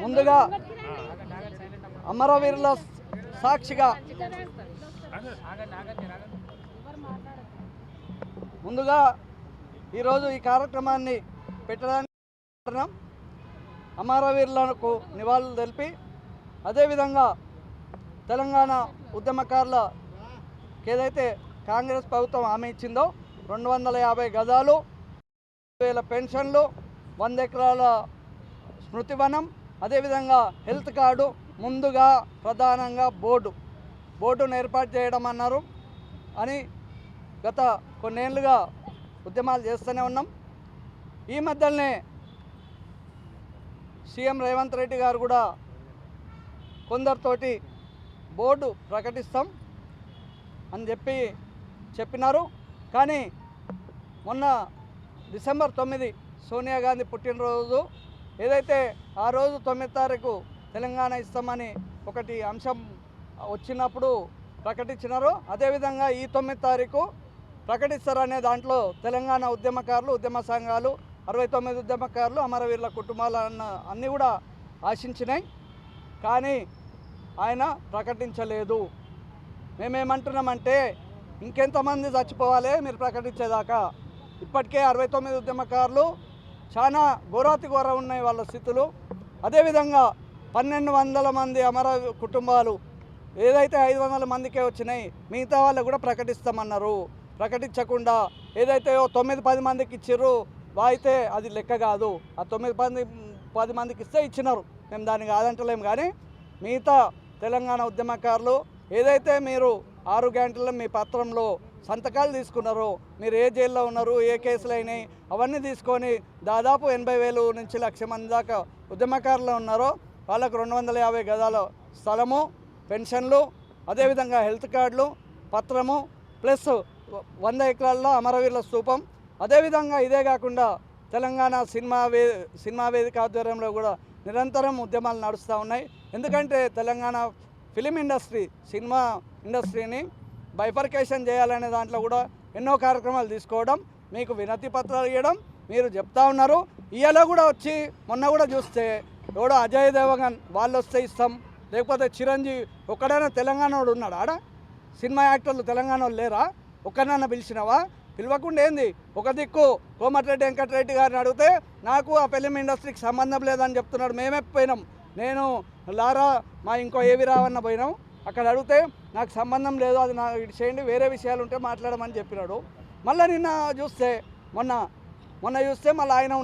ముందుగా అమరవీరుల సాక్షిగా ముందుగా ఈరోజు ఈ కార్యక్రమాన్ని పెట్టడానికి కారణం అమరవీరులకు నివాళులు తెలిపి అదేవిధంగా తెలంగాణ ఉద్యమకారులకు ఏదైతే కాంగ్రెస్ ప్రభుత్వం హామీ ఇచ్చిందో 250 గజాలు, 1000 పెన్షన్లు, 100 ఎకరాల స్మృతివనం, అదేవిధంగా హెల్త్ కార్డు, ముందుగా ప్రధానంగా బోర్డును ఏర్పాటు చేయడం అన్నారు అని గత కొన్నేళ్లుగా ఉద్యమాలు చేస్తూనే ఉన్నాం. ఈ మధ్యనే సీఎం రేవంత్ రెడ్డి గారు కూడా కొందరితోటి బోర్డు ప్రకటిస్తాం అని చెప్పినారు. కానీ మొన్న డిసెంబర్ 9 సోనియా గాంధీ పుట్టినరోజు ఏదైతే ఆ రోజు 9 తారీఖు తెలంగాణ ఇస్తామని ఒకటి అంశం వచ్చినప్పుడు ప్రకటించినారో అదేవిధంగా ఈ 9 తారీఖు ప్రకటిస్తారనే దాంట్లో తెలంగాణ ఉద్యమకారులు, ఉద్యమ సంఘాలు, 69 ఉద్యమకారులు, అమరవీరుల కుటుంబాలు అన్నీ కూడా ఆశించినాయి. కానీ ఆయన ప్రకటించలేదు. మేమేమంటున్నామంటే ఇంకెంతమంది చచ్చిపోవాలి మీరు ప్రకటించేదాకా? ఇప్పటికే 69 ఉద్యమకారులు చాలా ఘోరాతి ఘోర ఉన్నాయి వాళ్ళ స్థితులు. అదేవిధంగా 1200 మంది అమర కుటుంబాలు ఏదైతే 500 మందికే వచ్చినాయి, మిగతా వాళ్ళు కూడా ప్రకటిస్తామన్నారు. ప్రకటించకుండా ఏదైతే 9-10 మందికి ఇచ్చిర్రు అయితే అది లెక్క కాదు. ఆ 9-10 మందికి ఇస్తే ఇచ్చినారు, మేము దాన్ని కాదంటలేము. కానీ మిగతా తెలంగాణ ఉద్యమకారులు ఏదైతే మీరు 6 గంటల్లో మీ పత్రంలో సంతకాలు తీసుకున్నారో, మీరు ఏ జైల్లో ఉన్నారు, ఏ కేసులు అయినాయి అవన్నీ తీసుకొని దాదాపు 80,000 నుంచి 1,00,000 మంది దాకా ఉద్యమకారులు ఉన్నారో వాళ్ళకు 250 గజాల స్థలము, పెన్షన్లు, అదేవిధంగా హెల్త్ కార్డులు, పత్రము, ప్లస్ 100 ఎకరాల్లో అమరవీరుల స్తూపం. అదేవిధంగా ఇదే కాకుండా తెలంగాణ సినిమా వేదిక ఆధ్వర్యంలో కూడా నిరంతరం ఉద్యమాలు నడుస్తూ ఉన్నాయి. ఎందుకంటే తెలంగాణ ఫిలిం ఇండస్ట్రీ, సినిమా ఇండస్ట్రీని బైఫర్కేషన్ చేయాలనే దాంట్లో కూడా ఎన్నో కార్యక్రమాలు తీసుకోవడం, మీకు వినతి పత్రాలు ఇవ్వడం మీరు చెప్తా ఉన్నారు. ఇవాళ కూడా వచ్చి మొన్న కూడా చూస్తే ఎవడో అజయ్ దేవగన్ వాళ్ళు వస్తే ఇస్తాం, లేకపోతే చిరంజీవి ఒక్కడైనా తెలంగాణ వాడు ఉన్నాడు ఆడ? సినిమా యాక్టర్లు తెలంగాణ వాళ్ళు లేరా? ఒక్కడైనా పిలిచినావా? పిలవకుండా ఏంది? ఒక దిక్కు కోమటిరెడ్డి వెంకటరెడ్డి గారిని అడిగితే నాకు ఆ ఫిలిం ఇండస్ట్రీకి సంబంధం లేదని చెప్తున్నాడు. మేమే పోయినాం, నేను లారా మా ఇంకో ఏవి రావన్న పోయినాం. అక్కడ అడిగితే నాకు సంబంధం లేదు, అది నాకు ఇటు చేయండి, వేరే విషయాలు ఉంటే మాట్లాడమని చెప్పినాడు. మళ్ళీ నిన్న చూస్తే మొన్న చూస్తే మళ్ళీ ఆయన ఉన్నాడు.